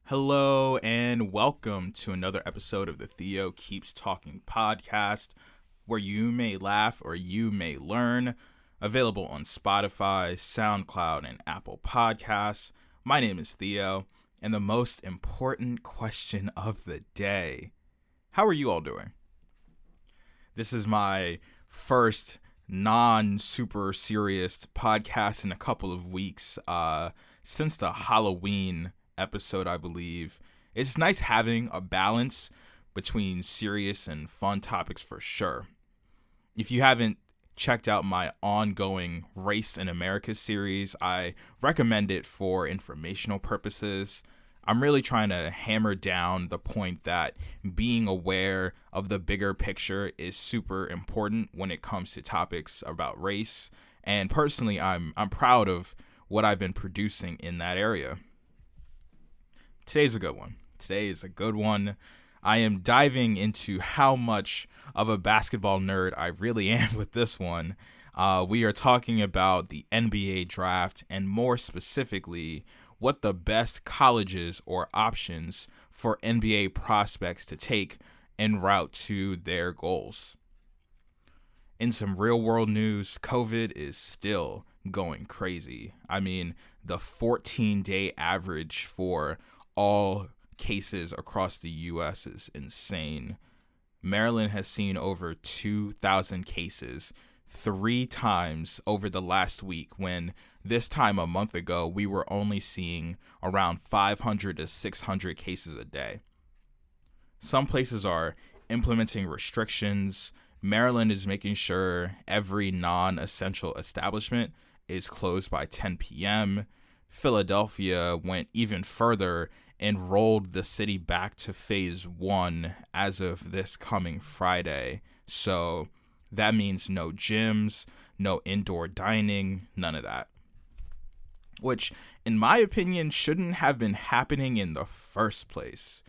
Hello and welcome to another episode of the Theo Keeps Talking podcast, where you may laugh or you may learn. Available on Spotify, SoundCloud, and Apple Podcasts. My name is Theo, and the most important question of the day: how are you all doing? This is my first non-super serious podcast in a couple of weeks since the Halloween episode, I believe. It's nice having a balance between serious and fun topics for sure. If you haven't checked out my ongoing Race in America series, I recommend it for informational purposes. I'm really trying to hammer down the point that being aware of the bigger picture is super important when it comes to topics about race. And personally, I'm proud of what I've been producing in that area. Today's a good one. Today is a good one. I am diving into how much of a basketball nerd I really am with this one. We are talking about the NBA draft and more specifically, what the best colleges or options for NBA prospects to take en route to their goals. In some real world news, COVID is still going crazy. I mean, the 14-day average for all cases across the U.S. is insane. Maryland has seen over 2,000 cases 3 times over the last week, when this time a month ago we were only seeing around 500 to 600 cases a day. Some places are implementing restrictions. Maryland is making sure every non-essential establishment is closed by 10 p.m. Philadelphia went even further and rolled the city back to phase 1 as of this coming Friday. So that means no gyms, no indoor dining, none of that. Which, in my opinion, shouldn't have been happening in the first place.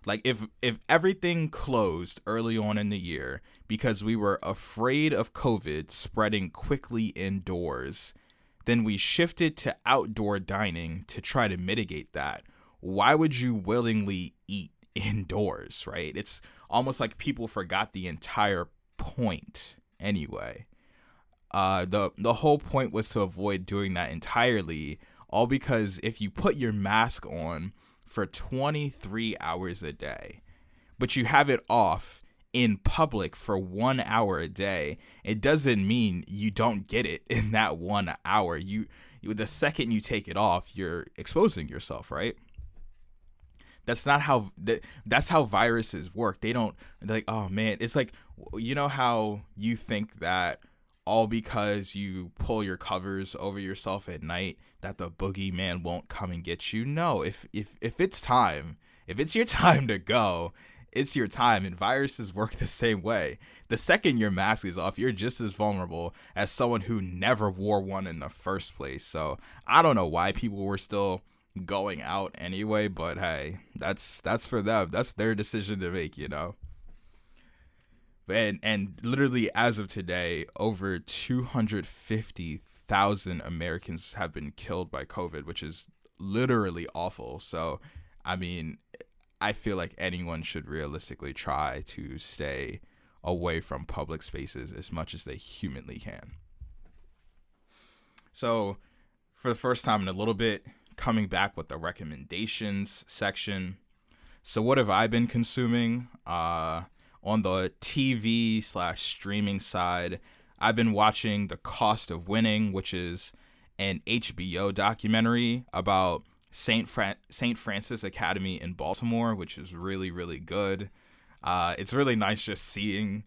Like, if everything closed early on in the year because we were afraid of COVID spreading quickly indoors, then we shifted to outdoor dining to try to mitigate that. Why would you willingly eat indoors, right? It's almost like people forgot the entire point anyway. The whole point was to avoid doing that entirely, all because if you put your mask on for 23 hours a day, but you have it off in public for 1 hour a day, it doesn't mean you don't get it in that 1 hour. You the second you take it off, you're exposing yourself, right? That's not how that's how viruses work. They don't, like, oh man, it's like, you know how you think that all because you pull your covers over yourself at night that the boogeyman won't come and get you? No, if it's time, if it's your time to go, it's your time. And viruses work the same way. The second your mask is off, you're just as vulnerable as someone who never wore one in the first place. So I don't know why people were still going out anyway, but hey, that's for them. That's their decision to make, you know. And literally as of today, over 250,000 Americans have been killed by COVID, which is literally awful. So, I mean, I feel like anyone should realistically try to stay away from public spaces as much as they humanly can. So, for the first time in a little bit, coming back with the recommendations section. So what have I been consuming? On the TV/streaming side, I've been watching The Cost of Winning, which is an HBO documentary about St. Francis Academy in Baltimore, which is really, really good. It's really nice just seeing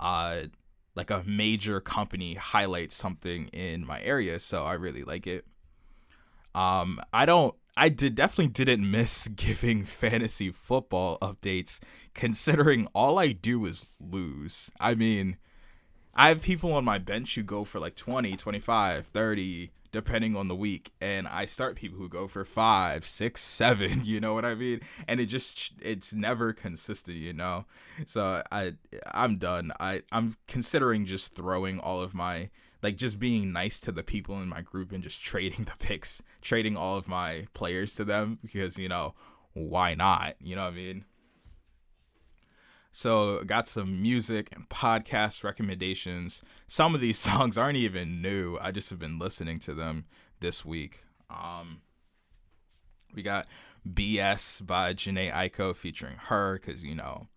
like a major company highlight something in my area, so I really like it. Definitely didn't miss giving fantasy football updates, considering all I do is lose. I mean, I have people on my bench who go for like 20, 25, 30, depending on the week. And I start people who go for 5, 6, 7, you know what I mean? And it's never consistent, you know? So I'm done. I'm considering just throwing all of my, like, just being nice to the people in my group and just trading the picks, trading all of my players to them, because, you know, why not? You know what I mean? So got some music and podcast recommendations. Some of these songs aren't even new. I just have been listening to them this week. We got BS by Janae Aiko featuring her, because, you know,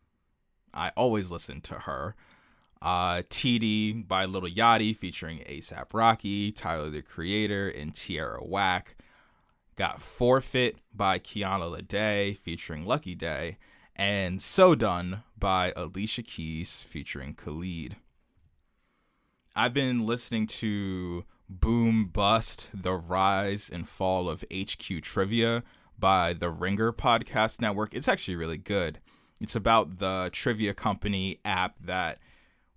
I always listen to her. TD by Lil Yachty featuring A$AP Rocky, Tyler the Creator, and Tierra Whack. Got Forfeit by Kiana Lede featuring Lucky Day. And So Done by Alicia Keys featuring Khalid. I've been listening to Boom Bust, The Rise and Fall of HQ Trivia by the Ringer Podcast Network. It's actually really good. It's about the trivia company app that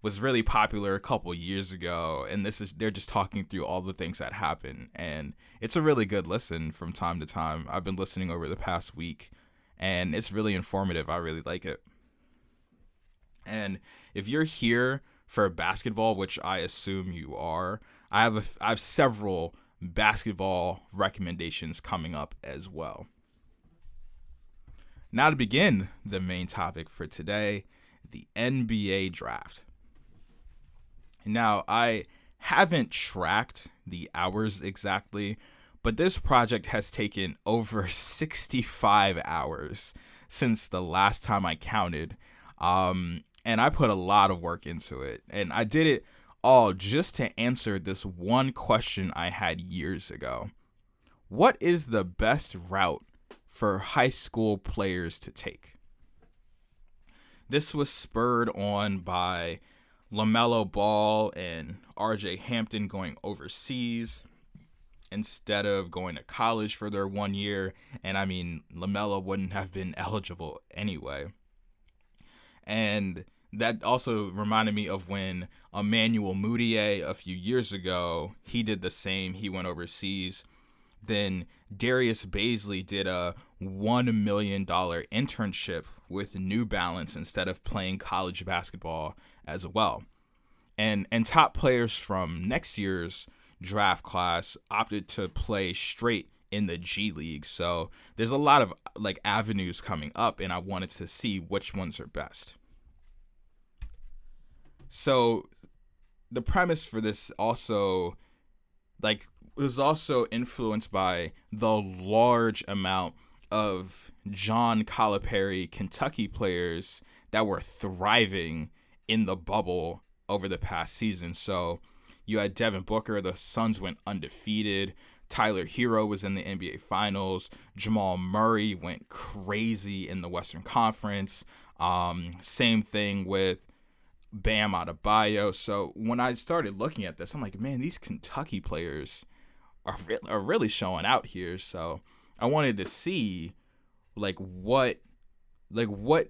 was really popular a couple years ago, and they're just talking through all the things that happen, and it's a really good listen from time to time. I've been listening over the past week, and it's really informative. I really like it. And if you're here for basketball, which I assume you are, I have several basketball recommendations coming up as well. Now to begin the main topic for today, the NBA draft. Now, I haven't tracked the hours exactly, but this project has taken over 65 hours since the last time I counted. And I put a lot of work into it. And I did it all just to answer this one question I had years ago. What is the best route for high school players to take? This was spurred on by LaMelo Ball and RJ Hampton going overseas instead of going to college for their 1 year. And I mean, LaMelo wouldn't have been eligible anyway. And that also reminded me of when Emmanuel Mudiay a few years ago, he did the same. He went overseas. Then Darius Baisley did a $1 million internship with New Balance instead of playing college basketball as well. And top players from next year's draft class opted to play straight in the G League. So there's a lot of like avenues coming up, and I wanted to see which ones are best. So the premise for this also was also influenced by the large amount of John Calipari Kentucky players that were thriving in the bubble over the past season. So you had Devin Booker, the Suns went undefeated. Tyler Hero was in the NBA Finals. Jamal Murray went crazy in the Western Conference. Same thing with Bam Adebayo. So when I started looking at this, I'm like, man, these Kentucky players are really showing out here. So I wanted to see what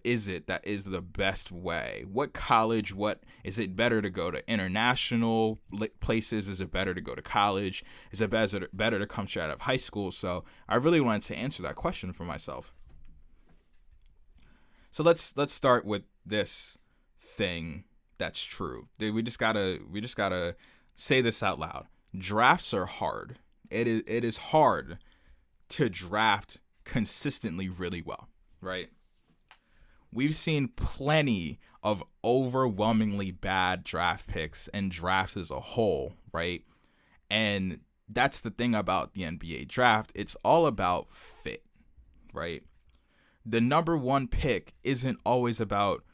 is it that is the best way? What college? What is it better to go to international places? Is it better to go to college? Is it better to come straight out of high school? So I really wanted to answer that question for myself. So let's start with this thing that's true. We just gotta say this out loud. Drafts are hard. It is hard to draft consistently really well, right? We've seen plenty of overwhelmingly bad draft picks and drafts as a whole, right? And that's the thing about the NBA draft. It's all about fit, right? The number one pick isn't always about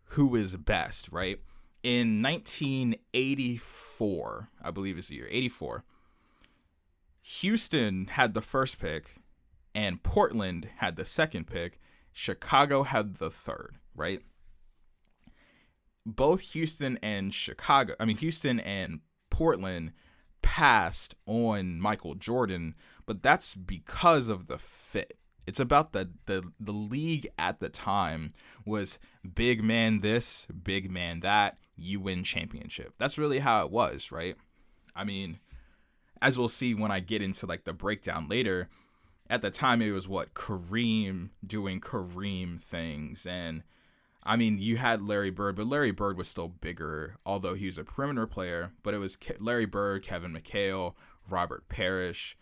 who is best, right? In 1984, I believe is the year, 84, Houston had the first pick and Portland had the second pick. Chicago had the third, right? Both Houston and Portland passed on Michael Jordan, but that's because of the fit. It's about the league at the time was big man this, big man that, you win championship. That's really how it was, right? I mean, as we'll see when I get into like the breakdown later, at the time it was Kareem doing Kareem things. And I mean, you had Larry Bird, but Larry Bird was still bigger, although he was a perimeter player. But it was Larry Bird, Kevin McHale, Robert Parrish,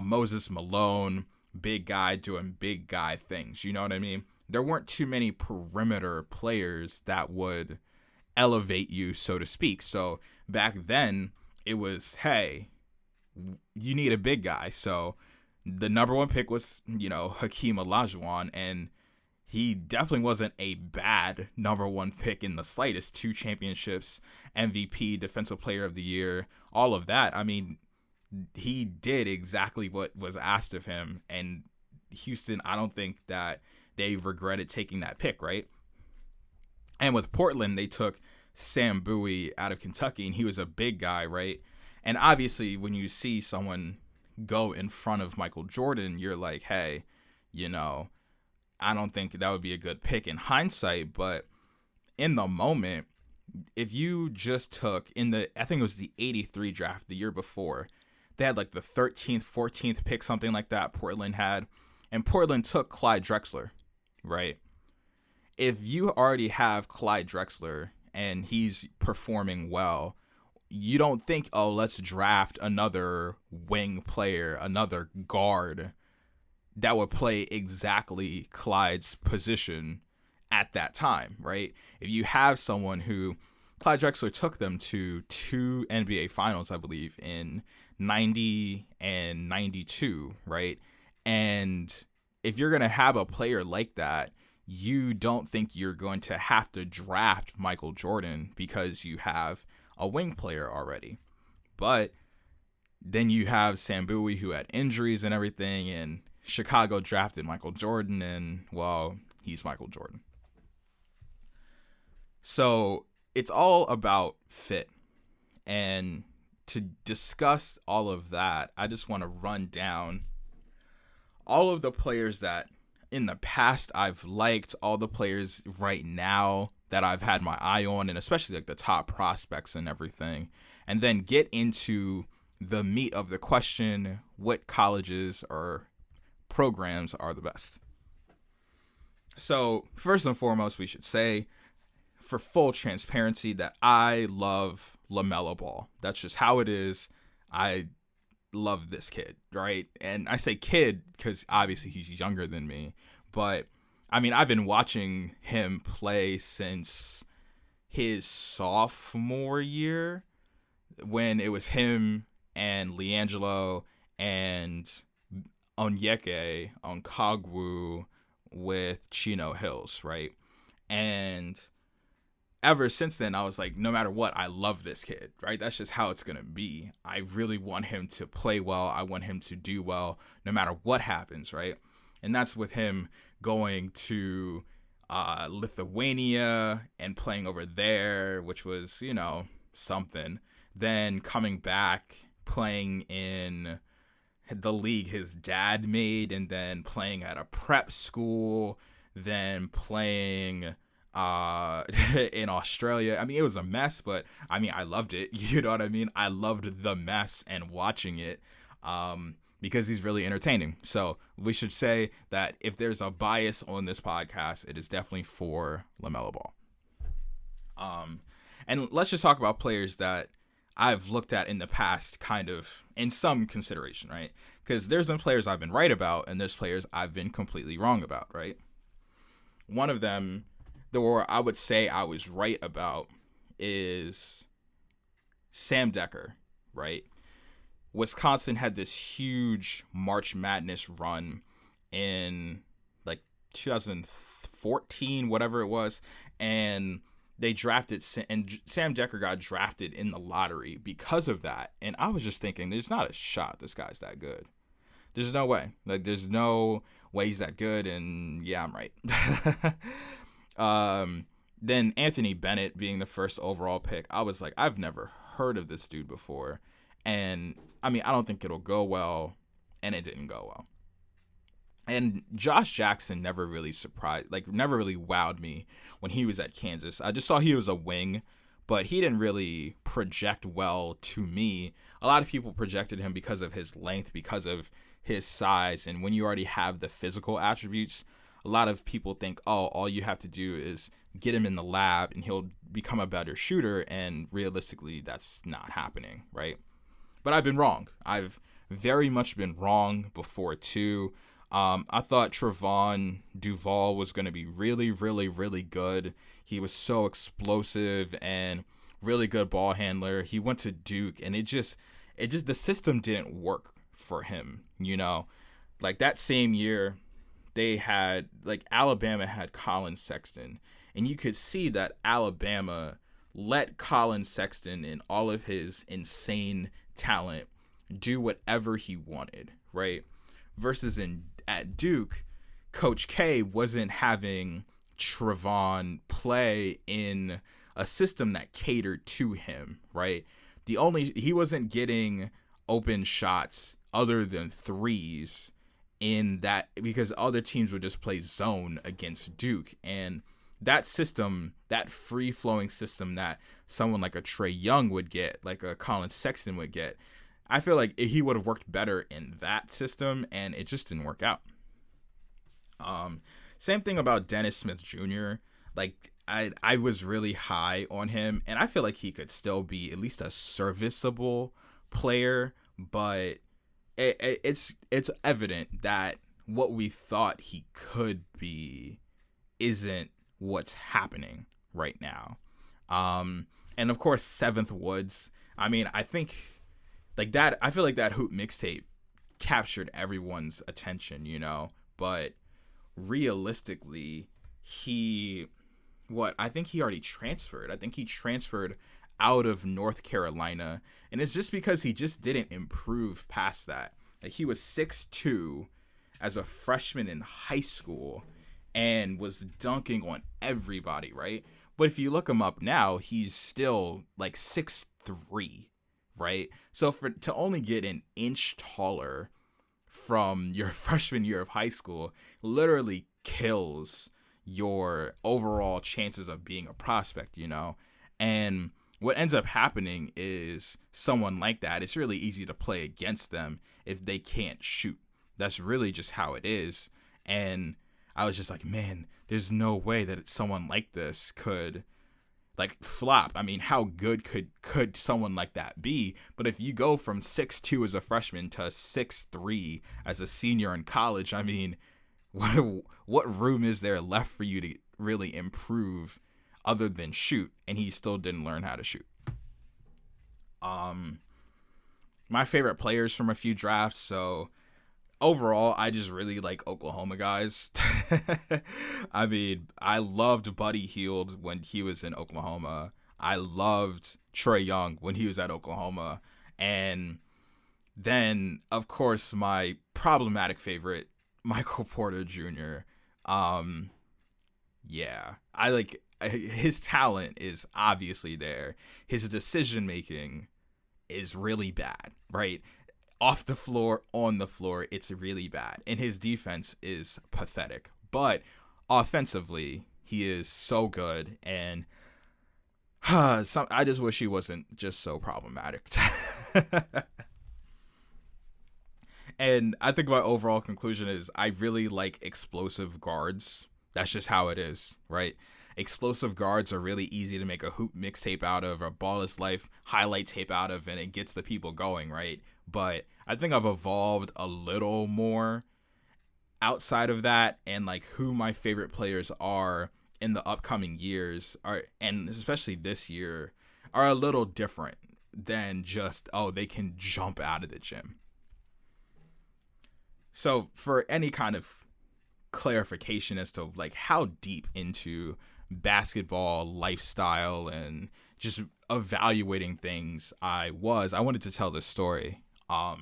Moses Malone, big guy doing big guy things. You know what I mean? There weren't too many perimeter players that would elevate you, so to speak. So back then, it was, hey, you need a big guy. So the number one pick was, Hakeem Olajuwon, and he definitely wasn't a bad number one pick in the slightest. 2 championships, MVP, Defensive Player of the Year, all of that. I mean, he did exactly what was asked of him. And Houston, I don't think that they regretted taking that pick, right? And with Portland, they took Sam Bowie out of Kentucky, and he was a big guy, right? And obviously, when you see someone go in front of Michael Jordan, you're like, hey, I don't think that would be a good pick in hindsight. But in the moment, if you just took I think it was the 83 draft the year before, they had like the 13th, 14th pick, something like that Portland had. And Portland took Clyde Drexler, right? If you already have Clyde Drexler and he's performing well, you don't think, oh, let's draft another wing player, another guard that would play exactly Clyde's position at that time, right? If you have someone who, Clyde Drexler took them to 2 NBA finals, I believe, in 90 and 92, right? And if you're going to have a player like that, you don't think you're going to have to draft Michael Jordan because you have a wing player already. But then you have Sam Bowie, who had injuries and everything, and Chicago drafted Michael Jordan, and, well, he's Michael Jordan. So it's all about fit. And to discuss all of that, I just want to run down all of the players that in the past I've liked, all the players right now that I've had my eye on, and especially like the top prospects and everything, and then get into the meat of the question: what colleges or programs are the best? So first and foremost, we should say, for full transparency, that I love LaMelo Ball. That's just how it is. I love this kid, right? And I say kid because obviously he's younger than me, but I mean, I've been watching him play since his sophomore year, when it was him and LiAngelo and Onyeka Okongwu with Chino Hills, right? And ever since then, I was like, no matter what, I love this kid, right? That's just how it's going to be. I really want him to play well. I want him to do well no matter what happens, right? And that's with him going to Lithuania and playing over there, which was, something. Then coming back, playing in the league his dad made, and then playing at a prep school, then playing in Australia. I mean, it was a mess, but I mean, I loved it. You know what I mean? I loved the mess and watching it because he's really entertaining. So we should say that if there's a bias on this podcast, it is definitely for LaMelo Ball. And let's just talk about players that I've looked at in the past, kind of in some consideration, right? Because there's been players I've been right about, and there's players I've been completely wrong about, right? One of them, or I would say I was right about, is Sam Dekker, right? Wisconsin had this huge March Madness run in like 2014, whatever it was, and they drafted, and Sam Dekker got drafted in the lottery because of that. And I was just thinking, there's not a shot this guy's that good. There's no way. Like, there's no way he's that good, and yeah, I'm right. Then Anthony Bennett being the first overall pick, I was like, I've never heard of this dude before. And, I mean, I don't think it'll go well, and it didn't go well. And Josh Jackson never really never really wowed me when he was at Kansas. I just saw he was a wing, but he didn't really project well to me. A lot of people projected him because of his length, because of his size. And when you already have the physical attributes, a lot of people think, oh, all you have to do is get him in the lab and he'll become a better shooter. And realistically, that's not happening, right? But I've been wrong. I've very much been wrong before, too. I thought Trevon Duval was going to be really, really, really good. He was so explosive and really good ball handler. He went to Duke, and the system didn't work for him. Like that same year, they had Alabama had Colin Sexton, and you could see that Alabama let Colin Sexton and all of his insane talent do whatever he wanted, right? Versus at Duke, Coach K wasn't having Trevon play in a system that catered to him, right? He wasn't getting open shots other than threes in that, because other teams would just play zone against Duke. And that system, that free flowing system that someone like a Trae Young would get, like a Colin Sexton would get, I feel like he would have worked better in that system, and it just didn't work out. Same thing about Dennis Smith Jr. Like I was really high on him, and I feel like he could still be at least a serviceable player, but it's evident that what we thought he could be isn't what's happening right now. And of course, Seventh Woods. I mean, I think I feel like that Hoop mixtape captured everyone's attention, but realistically, I think he already transferred. I think he transferred out of North Carolina, and it's just because he just didn't improve past that. Like, he was 6'2" as a freshman in high school and was dunking on everybody, right? But if you look him up now, he's still like 6'3", right? So to only get an inch taller from your freshman year of high school literally kills your overall chances of being a prospect, And what ends up happening is someone like that, it's really easy to play against them if they can't shoot. That's really just how it is. And I was just like, man, there's no way that someone like this could flop. I mean, how good could someone like that be? But if you go from 6'2" as a freshman to 6'3" as a senior in college, I mean, what room is there left for you to really improve other than shoot? And he still didn't learn how to shoot. My favorite players from a few drafts. So overall, I just really like Oklahoma guys. I mean, I loved Buddy Hield when he was in Oklahoma. I loved Trae Young when he was at Oklahoma. And then, of course, my problematic favorite, Michael Porter Jr. Yeah, his talent is obviously there. His decision making is really bad, right? Off the floor, on the floor, it's really bad. And his defense is pathetic. But offensively, he is so good. And I just wish he wasn't just so problematic. And I think my overall conclusion is I really like explosive guards. That's just how it is, right? Explosive guards are really easy to make a hoop mixtape out of, or Ball is Life highlight tape out of, and it gets the people going, right? But I think I've evolved a little more outside of that, and who my favorite players are in the upcoming years and especially this year, are a little different than just, they can jump out of the gym. So for any kind of clarification as to how deep into basketball lifestyle and just evaluating things I wanted to tell this story. I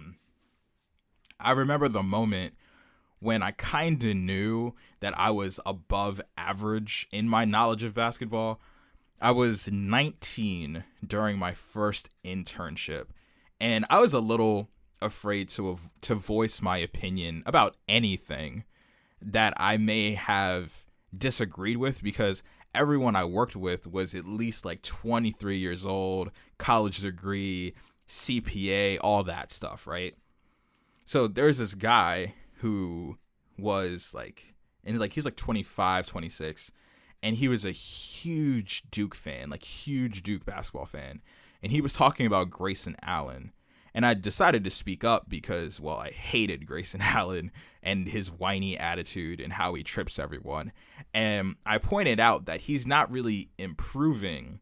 remember the moment when I kind of knew that I was above average in my knowledge of basketball. I was 19 during my first internship, and I was a little afraid to voice my opinion about anything that I may have disagreed with, because everyone I worked with was at least 23 years old, college degree, CPA, all that stuff, right? So there's this guy who was he's 25, 26, and he was a huge Duke fan, huge Duke basketball fan. And he was talking about Grayson Allen. And I decided to speak up because, well, I hated Grayson Allen and his whiny attitude and how he trips everyone. And I pointed out that he's not really improving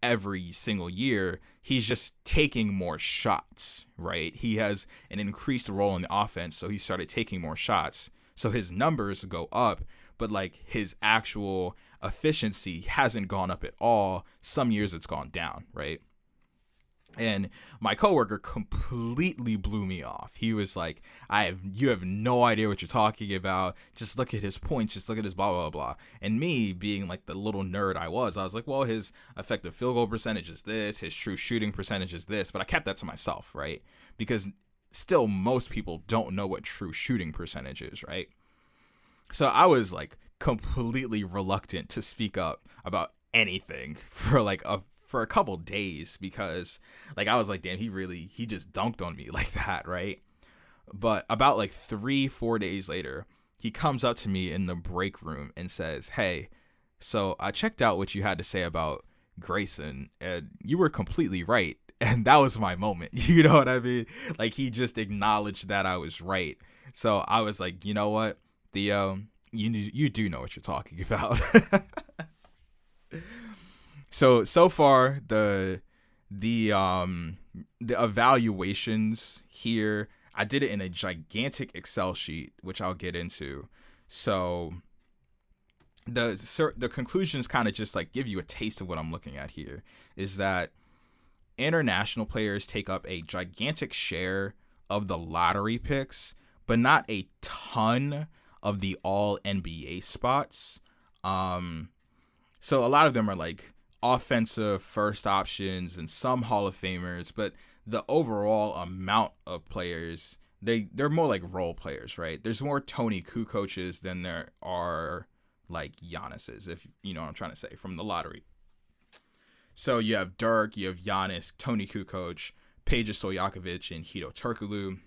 every single year. He's just taking more shots, right? He has an increased role in the offense, so he started taking more shots. So his numbers go up, but like his actual efficiency hasn't gone up at all. Some years it's gone down, right? And my coworker completely blew me off. He was like, you have no idea what you're talking about. Just look at his points. Just look at his blah, blah, blah. And me being like the little nerd I was like, well, his effective field goal percentage is this. His true shooting percentage is this. But I kept that to myself, right? Because still most people don't know what true shooting percentage is, right? So I was like completely reluctant to speak up about anything for a couple days, because like I was like, damn, he just dunked on me like that, right? But about like 3-4 days later, he comes up to me in the break room and says, hey, so I checked out what you had to say about Grayson, and you were completely right. And that was my moment. You know what I mean? Like, he just acknowledged that I was right. So I was like, you know what, Theo, you do know what you're talking about. So far the evaluations here, I did it in a gigantic Excel sheet, which I'll get into. So the conclusions kind of just like give you a taste of what I'm looking at here, is that international players take up a gigantic share of the lottery picks, but not a ton of the all NBA spots. So a lot of them are like offensive first options and some Hall of Famers, but the overall amount of players, they're more like role players, right? There's more Tony Kukocs than there are like Giannis's, if you know what I'm trying to say, from the lottery. So you have Dirk, you have Giannis, Tony Kukoc, Peja Stojakovic, and Hedo Turkoglu.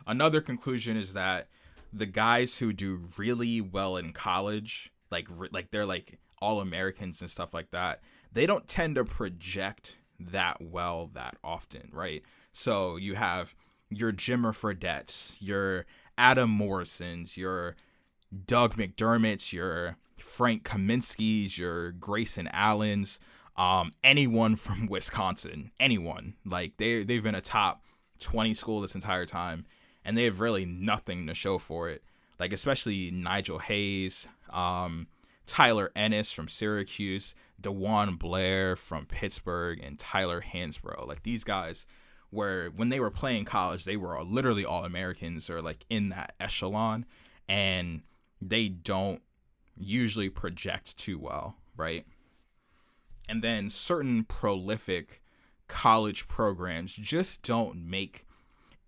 Another conclusion is that the guys who do really well in college, like they're like All-Americans and stuff like that, they don't tend to project that well that often, right? So you have your Jimmer Fredette's, your Adam Morrison's, your Doug McDermott's, your Frank Kaminsky's, your Grayson Allen's, anyone from Wisconsin, anyone. Like they've been a top 20 school this entire time, and they have really nothing to show for it. Like especially Nigel Hayes, Tyler Ennis from Syracuse, DeJuan Blair from Pittsburgh, and Tyler Hansbrough. Like these guys, where when they were playing college, they were literally All-Americans or like in that echelon, and they don't usually project too well, right? And then certain prolific college programs just don't make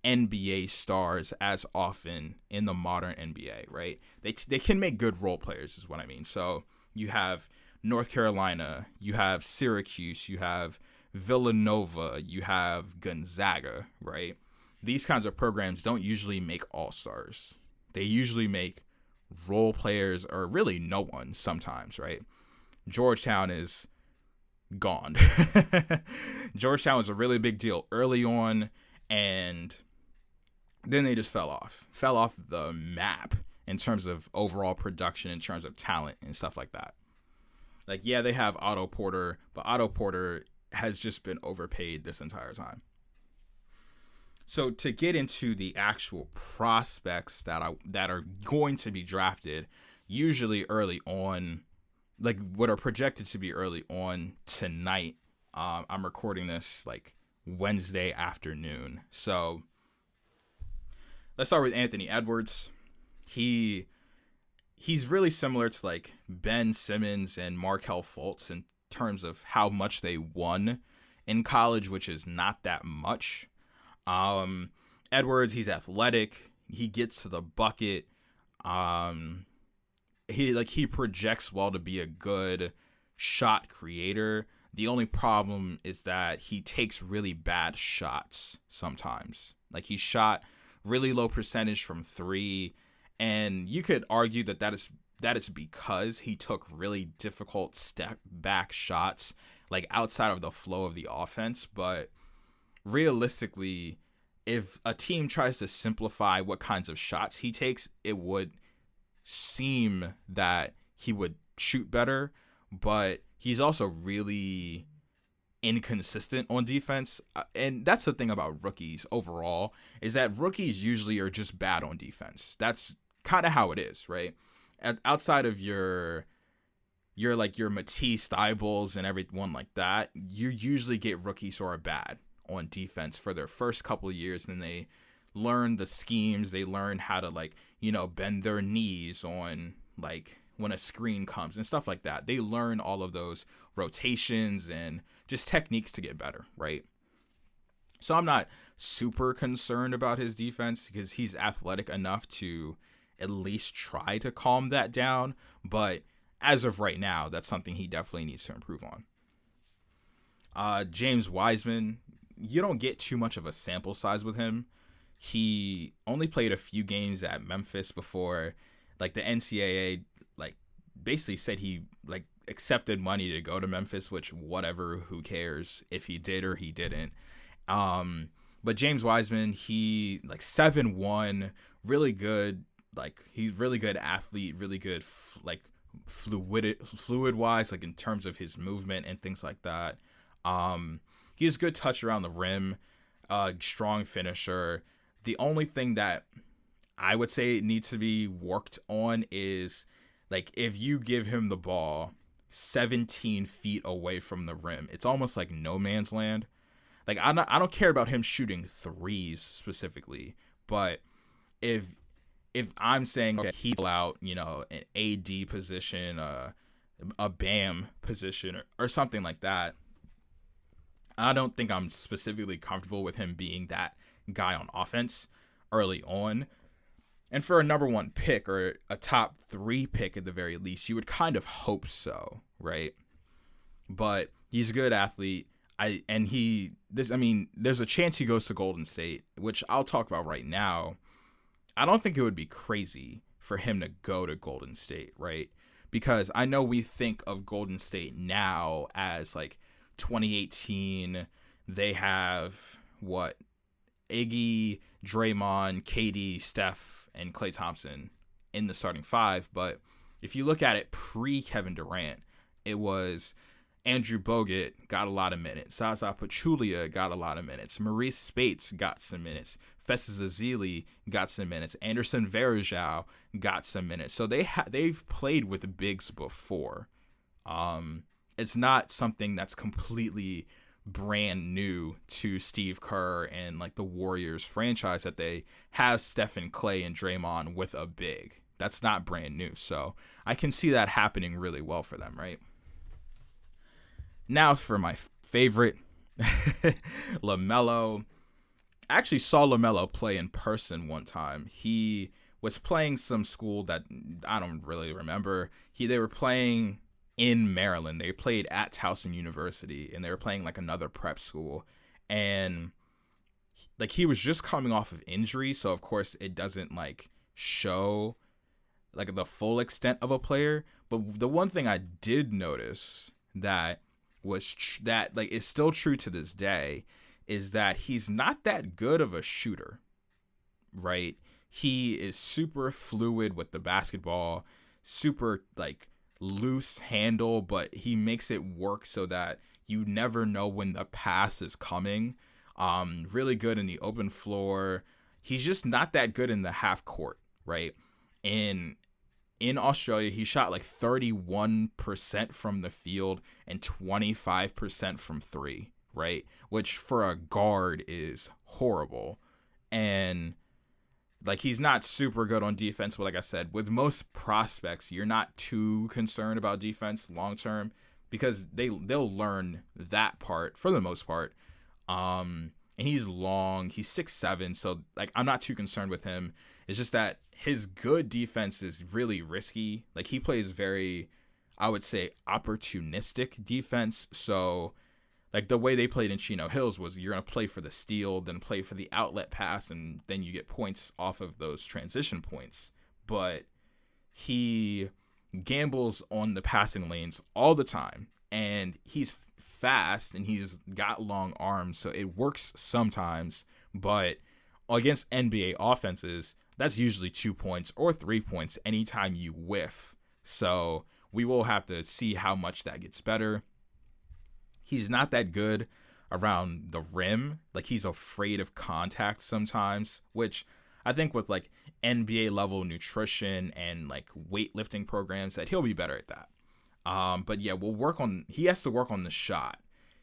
NBA stars as often in the modern NBA, right? They can make good role players is what I mean. So you have North Carolina, you have Syracuse, you have Villanova, you have Gonzaga, right? These kinds of programs don't usually make all-stars. They usually make role players, or really no one sometimes, right? Georgetown is gone. Georgetown was a really big deal early on, and then they just fell off the map in terms of overall production, in terms of talent and stuff like that. Like, yeah, they have Otto Porter, but Otto Porter has just been overpaid this entire time. So to get into the actual prospects that are going to be drafted, usually early on, like what are projected to be early on tonight. I'm recording this like Wednesday afternoon. So let's start with Anthony Edwards. He's really similar to like Ben Simmons and Markelle Fultz in terms of how much they won in college, which is not that much. Edwards, he's athletic. He gets to the bucket. He projects well to be a good shot creator. The only problem is that he takes really bad shots sometimes. Like he shot really low percentage from three, and you could argue that is because he took really difficult step back shots like outside of the flow of the offense. But realistically, if a team tries to simplify what kinds of shots he takes, it would seem that he would shoot better, but he's also really inconsistent on defense. And that's the thing about rookies overall, is that rookies usually are just bad on defense. That's kind of how it is, right? Outside of your Matisse, Thibaults, and everyone like that, you usually get rookies who are bad on defense for their first couple of years, and they learn the schemes, they learn how to bend their knees on when a screen comes and stuff like that. They learn all of those rotations and just techniques to get better, right? So I'm not super concerned about his defense because he's athletic enough to at least try to calm that down, but as of right now, that's something he definitely needs to improve on. James Wiseman, you don't get too much of a sample size with him. He only played a few games at Memphis before the NCAA basically said he accepted money to go to Memphis, which whatever, who cares if he did or he didn't. But James Wiseman, he 7'1", really good, he's really good athlete, really good fluid wise, in terms of his movement and things like that. He has good touch around the rim, strong finisher. The only thing that I would say needs to be worked on is if you give him the ball 17 feet away from the rim, it's almost like no man's land. I don't care about him shooting threes specifically, but if I'm saying he's out, an AD position, a BAM position, or something like that, I don't think I'm specifically comfortable with him being that guy on offense early on. And for a number one pick or a top 3 pick at the very least, you would kind of hope so, right? But he's a good athlete. There's a chance he goes to Golden State, which I'll talk about right now. I don't think it would be crazy for him to go to Golden State, right? Because I know we think of Golden State now as 2018. They have Iggy, Draymond, KD, Steph, and Klay Thompson in the starting 5. But if you look at it pre-Kevin Durant, it was Andrew Bogut got a lot of minutes. Zaza Pachulia got a lot of minutes. Maurice Spates got some minutes. Festus Ezeli got some minutes. Anderson Varejao got some minutes. So they've played with the bigs before. It's not something that's completely brand new to Steve Kerr and the Warriors franchise that they have Stephen, Klay, and Draymond with a big. That's not brand new. So I can see that happening really well for them, right? Now for my favorite, LaMelo. I actually saw LaMelo play in person one time. He was playing some school that I don't really remember. They were playing in Maryland. They played at Towson University, and they were playing another prep school. And he was just coming off of injury, so of course it doesn't show the full extent of a player. But the one thing I did notice that was that is still true to this day is that he's not that good of a shooter, right? He is super fluid with the basketball, super loose handle, but he makes it work so that you never know when the pass is coming. Really good in the open floor. He's just not that good in the half court, right? In Australia, he shot 31% from the field and 25% from 3, right? Which for a guard is horrible. And he's not super good on defense, but like I said, with most prospects, you're not too concerned about defense long term because they'll learn that part for the most part. And he's long, he's 6'7", so I'm not too concerned with him. It's just that his good defense is really risky. He plays very, I would say, opportunistic defense. So the way they played in Chino Hills was you're going to play for the steal, then play for the outlet pass, and then you get points off of those transition points. But he gambles on the passing lanes all the time. and he's fast and he's got long arms, so it works sometimes. But against NBA offenses, that's usually 2 points or 3 points anytime you whiff. So we will have to see how much that gets better. He's not that good around the rim. Like, he's afraid of contact sometimes, which I think with like NBA level nutrition and like weightlifting programs that he'll be better at that. But yeah, he has to work on the shot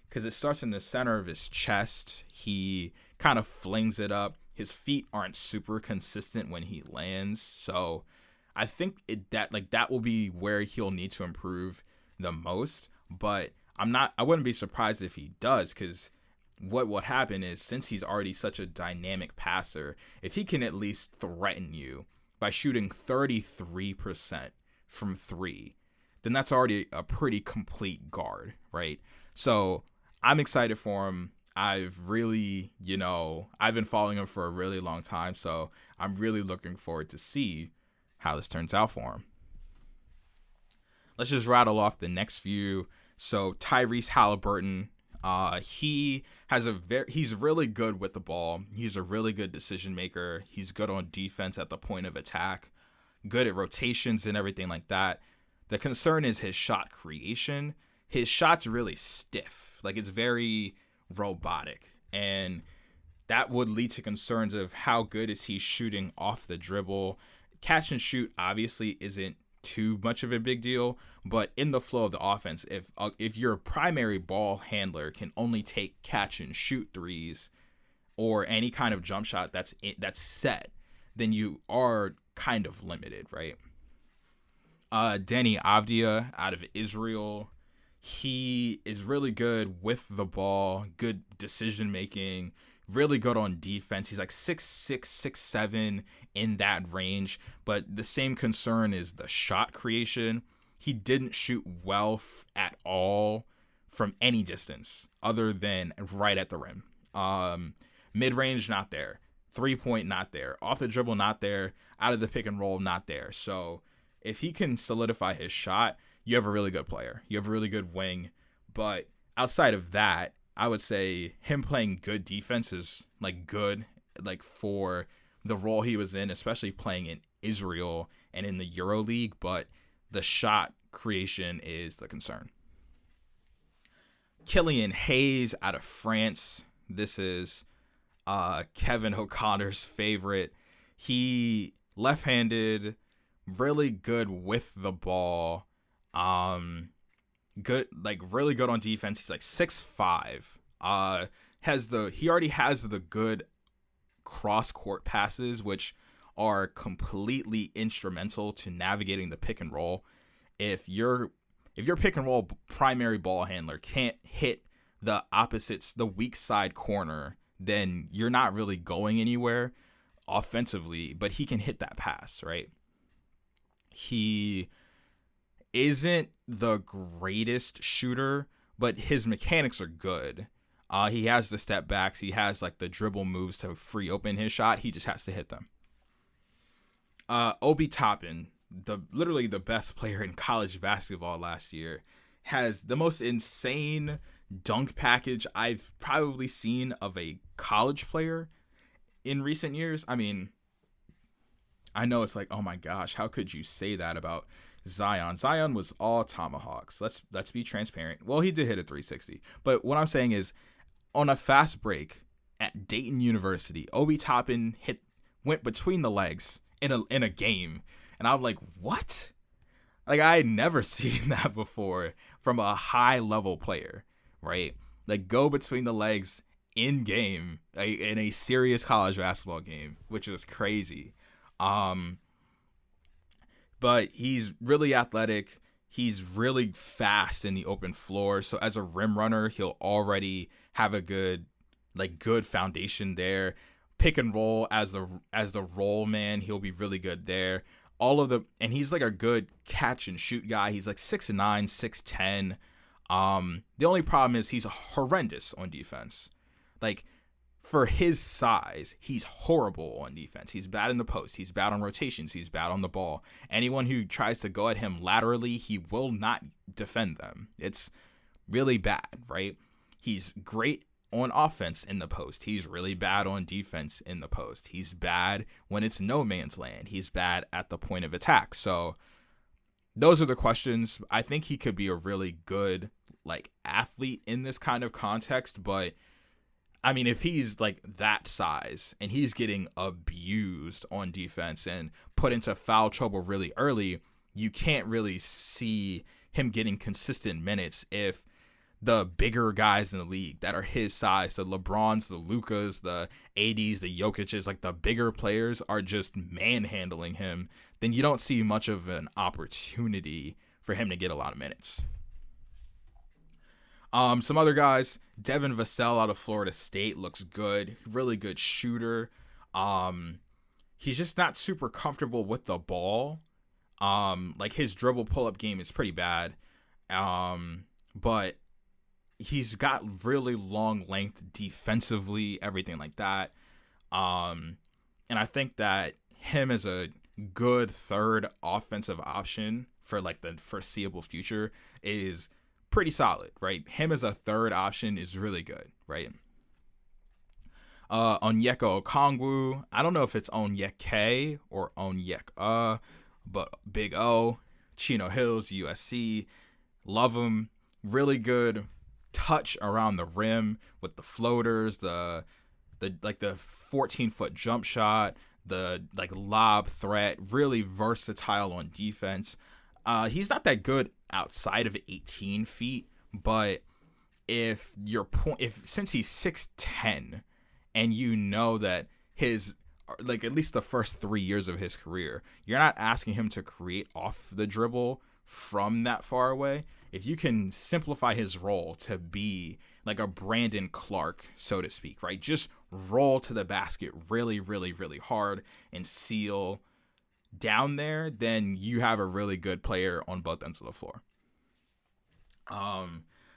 because it starts in the center of his chest. He kind of flings it up. His feet aren't super consistent when he lands. So I think that will be where he'll need to improve the most. But I wouldn't be surprised if he does, because what would happen is, since he's already such a dynamic passer, if he can at least threaten you by shooting 33% from 3, then that's already a pretty complete guard, right? So I'm excited for him. I've been following him for a really long time, so I'm really looking forward to see how this turns out for him. Let's just rattle off the next few. So Tyrese Halliburton, he's really good with the ball. He's a really good decision maker. He's good on defense at the point of attack, good at rotations and everything like that. The concern is his shot creation. His shot's really stiff. Like, it's very robotic, and that would lead to concerns of how good is he shooting off the dribble. Catch and shoot obviously isn't too much of a big deal, but in the flow of the offense, if your primary ball handler can only take catch and shoot threes or any kind of jump shot that's set, then you are kind of limited, right? Deni Avdija out of Israel, he is really good with the ball, good decision making, really good on defense. He's like 6'6", 6'7", in that range. But the same concern is the shot creation. He didn't shoot well at all from any distance other than right at the rim. Mid-range, not there. 3-point, not there. Off the dribble, not there. Out of the pick and roll, not there. So if he can solidify his shot, you have a really good player. You have a really good wing. But outside of that, I would say him playing good defense is like good, like for the role he was in, especially playing in Israel and in the EuroLeague. But the shot creation is the concern. Killian Hayes out of France. This is Kevin O'Connor's favorite. He left-handed, really good with the ball. Good, like really good on defense. He's like 6'5". He already has the good cross court passes, which are completely instrumental to navigating the pick and roll. If your pick and roll primary ball handler can't hit the weak side corner, then you're not really going anywhere offensively, but he can hit that pass, right? He isn't the greatest shooter, but his mechanics are good. He has the step backs. He has like the dribble moves to free open his shot. He just has to hit them. Obi Toppin, literally the best player in college basketball last year, has the most insane dunk package I've probably seen of a college player in recent years. I mean, I know it's like, oh my gosh, how could you say that about Zion? Zion was all tomahawks. Let's be transparent. Well, he did hit a 360, but what I'm saying is, on a fast break at Dayton University, Obi Toppin went between the legs in a game, and I'm like, what? Like, I had never seen that before from a high level player, right? Like, go between the legs in game, in a serious college basketball game, which is crazy. But he's really athletic. He's really fast in the open floor. So as a rim runner, he'll already have a good foundation there. Pick and roll as the roll man, he'll be really good there. And he's like a good catch and shoot guy. He's like 6'9", 6'10". The only problem is he's horrendous on defense. Like, for his size, he's horrible on defense. He's bad in the post. He's bad on rotations. He's bad on the ball. Anyone who tries to go at him laterally, he will not defend them. It's really bad, right? He's great on offense in the post. He's really bad on defense in the post. He's bad when it's no man's land. He's bad at the point of attack. So those are the questions. I think he could be a really good like athlete in this kind of context, but I mean, if he's like that size and he's getting abused on defense and put into foul trouble really early, you can't really see him getting consistent minutes if the bigger guys in the league that are his size, the LeBrons, the Lukas, the ADs, the Jokic's, like the bigger players are just manhandling him, then you don't see much of an opportunity for him to get a lot of minutes. Some other guys, Devin Vassell out of Florida State looks good. Really good shooter. He's just not super comfortable with the ball. Like his dribble pull-up game is pretty bad. But he's got really long length defensively, everything like that. And I think that him as a good third offensive option for like the foreseeable future is pretty solid, right? Him as a third option is really good, right? Onyeka Okongwu, I don't know if it's Onyeka or Onyeka, but Big O, Chino Hills, USC, love him. Really good touch around the rim with the floaters, the 14-foot jump shot, the like lob threat, really versatile on defense. He's not that good outside of 18 feet, but since he's 6'10", and you know that his like at least the first 3 years of his career, you're not asking him to create off the dribble from that far away. If you can simplify his role to be like a Brandon Clark, so to speak, right? Just roll to the basket really, really, really hard and seal down there, then you have a really good player on both ends of the floor.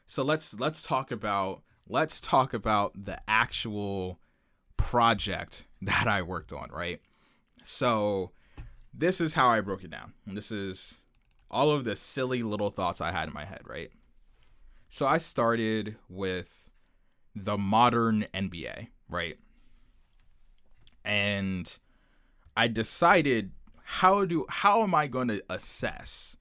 So let's talk about the actual project that I worked on, right? So this is how I broke it down. And this is all of the silly little thoughts I had in my head, right? So I started with the modern NBA, right? And I decided how am I going to assess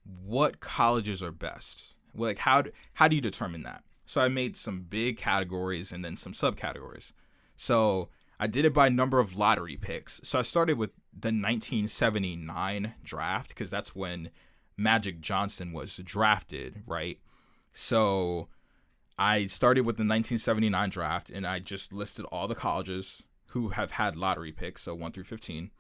what colleges are best? Like how do you determine that? So I made some big categories and then some subcategories. So I did it by number of lottery picks. So I started with the 1979 draft because that's when Magic Johnson was drafted, right? So I started with the 1979 draft and I just listed all the colleges who have had lottery picks, so 1 through 15.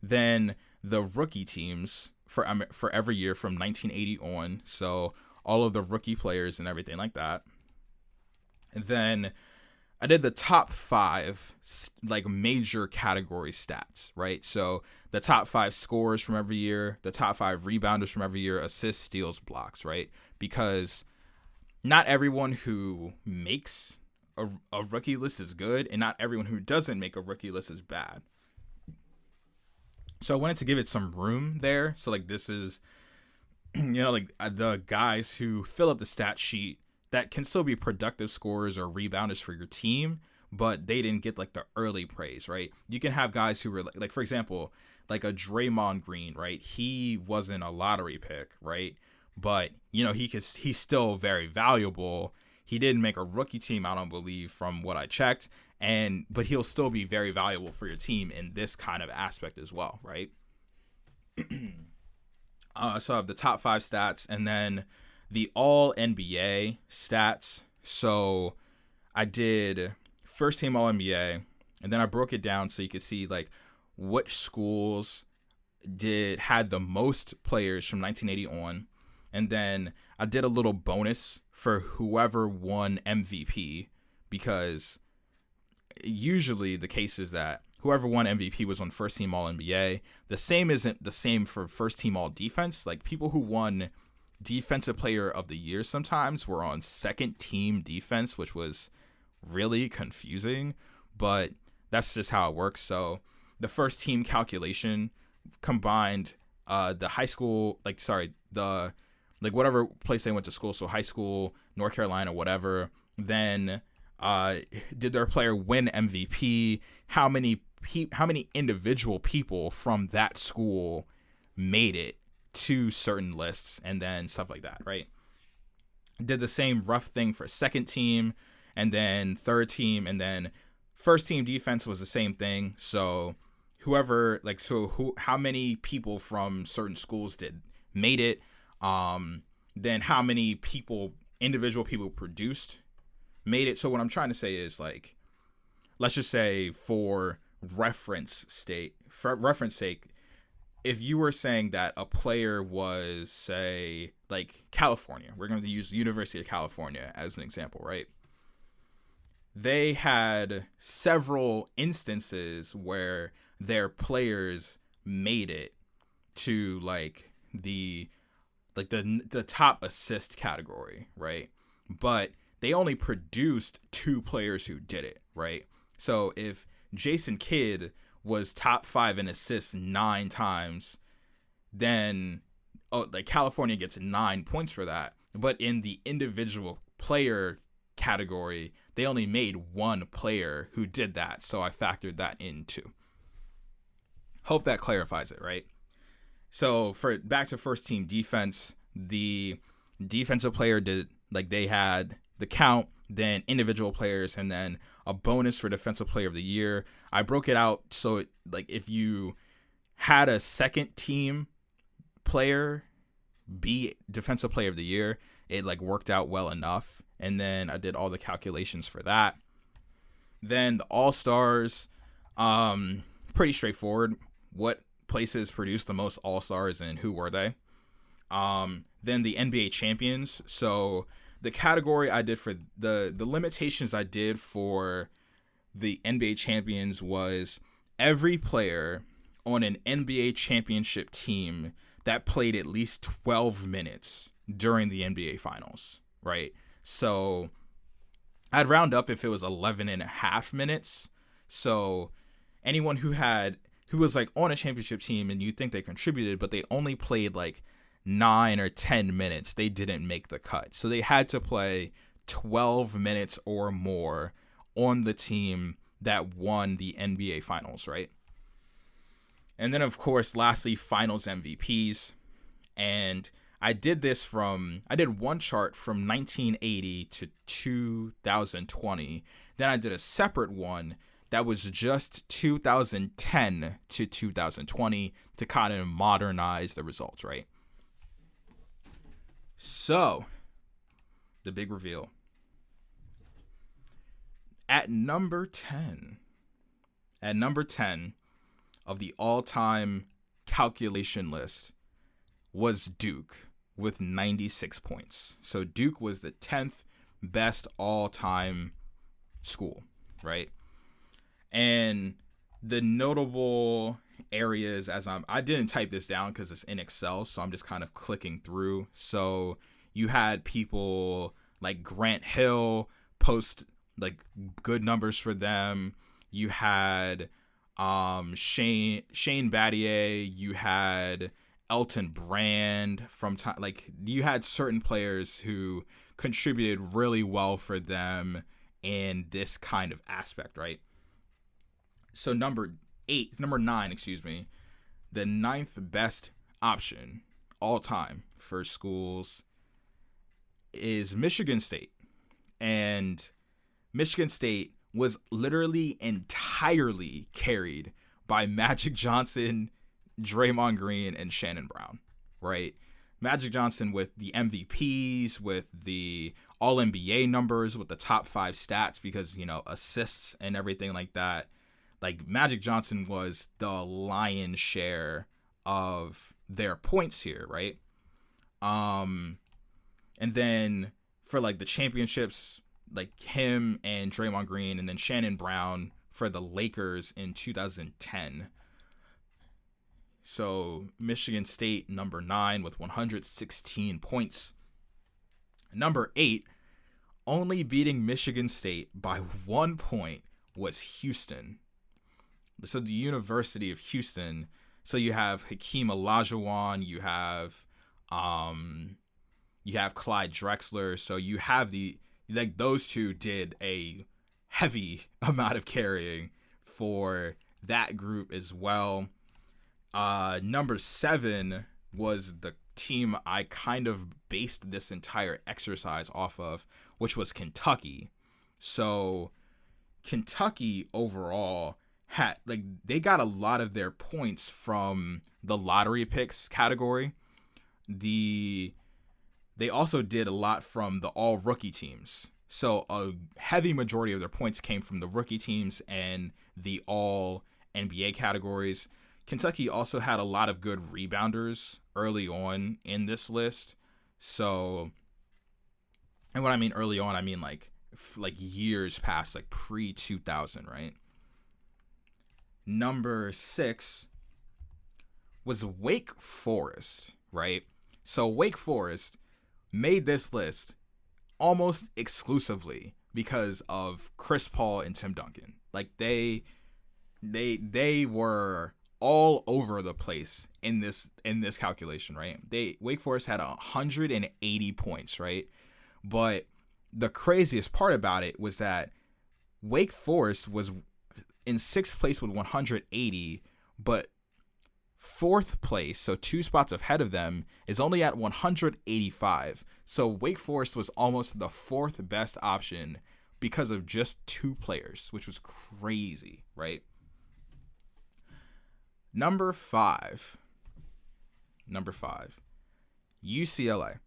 Then the rookie teams for every year from 1980 on, so all of the rookie players and everything like that. And then I did the top 5 like major category stats, right? So the top 5 scorers from every year, the top 5 rebounders from every year, assists, steals, blocks, right? Because not everyone who makes a rookie list is good, and not everyone who doesn't make a rookie list is bad. So I wanted to give it some room there. So like this is, like the guys who fill up the stat sheet that can still be productive scorers or rebounders for your team, but they didn't get like the early praise, right? You can have guys who were like for example, like a Draymond Green, right? He wasn't a lottery pick, right? But he's still very valuable. He didn't make a rookie team, I don't believe, from what I checked, but he'll still be very valuable for your team in this kind of aspect as well, right? So I have the top 5 stats and then the all NBA stats. So I did first team all NBA, and then I broke it down so you could see like which schools had the most players from 1980 on. And then I did a little bonus for whoever won MVP, because usually the case is that whoever won MVP was on first team all NBA. The same isn't the same for first team all defense. Like people who won defensive player of the year sometimes were on second team defense, which was really confusing, but that's just how it works. So the first team calculation combined the like whatever place they went to school, so high school, North Carolina, whatever. Then did their player win MVP? How many individual people from that school made it to certain lists, and then stuff like that, right? Did the same rough thing for second team, and then third team, and then first team defense was the same thing. So how many people from certain schools made it? Then how many individual people produced made it. So what I'm trying to say is, like, let's just say for reference sake, if you were saying that a player was, say, like California, we're going to use the University of California as an example, right? They had several instances where their players made it to the top assist category, right? But they only produced 2 players who did it, right? So if Jason Kidd was top 5 in assists 9 times, then California gets 9 points for that. But in the individual player category, they only made 1 player who did that. So I factored that in too. Hope that clarifies it, right? So back to first team defense, the defensive player did, they had the count, then individual players, and then a bonus for defensive player of the year. I broke it out so if you had a second team player be defensive player of the year, it worked out well enough. And then I did all the calculations for that. Then the All-Stars, pretty straightforward. What places produced the most All-Stars and who were they? Then the NBA champions. So the category I did for the limitations I did for the NBA champions was every player on an NBA championship team that played at least 12 minutes during the NBA finals, right? So I'd round up if it was 11 and a half minutes. So anyone who was on a championship team and you think they contributed, but they only played 9 or 10 minutes, they didn't make the cut. So they had to play 12 minutes or more on the team that won the NBA finals, right? And then, of course, lastly, finals MVPs. And I did one chart from 1980 to 2020. Then I did a separate one that was just 2010 to 2020 to kind of modernize the results, right? So, the big reveal. At number 10 of the all-time calculation list was Duke with 96 points. So Duke was the 10th best all-time school, right? And the notable areas, I didn't type this down because it's in Excel, so I'm just kind of clicking through. So you had people like Grant Hill post good numbers for them. You had Shane Battier. You had Elton Brand from time. You had certain players who contributed really well for them in this kind of aspect, right? So number 9, the 9th best option all time for schools is Michigan State. And Michigan State was literally entirely carried by Magic Johnson, Draymond Green, and Shannon Brown, right? Magic Johnson with the MVPs, with the All-NBA numbers, with the top 5 stats because, assists and everything like that. Magic Johnson was the lion's share of their points here, right? And then for the championships, him and Draymond Green, and then Shannon Brown for the Lakers in 2010. So Michigan State, number 9 with 116 points. Number 8, only beating Michigan State by 1 point was Houston. So the University of Houston. So you have Hakeem Olajuwon, you have You have Clyde Drexler. So you have those two did a heavy amount of carrying for that group as well. Number 7 was the team I kind of based this entire exercise off of, which was Kentucky. So Kentucky overall had they got a lot of their points from the lottery picks category. They also did a lot from the all rookie teams. So a heavy majority of their points came from the rookie teams and the all NBA categories. Kentucky also had a lot of good rebounders early on in this list. So, and when I mean early on, I mean like years past, like pre-2000, right? Number 6 was Wake Forest, right? So Wake Forest made this list almost exclusively because of Chris Paul and Tim Duncan. Like they were all over the place in this calculation, right? Wake Forest had 180 points, right? But the craziest part about it was that Wake Forest was in 6th place with 180, but 4th place, so 2 spots ahead of them, is only at 185. So Wake Forest was almost the 4th best option because of just 2 players, which was crazy, right? Number 5, UCLA.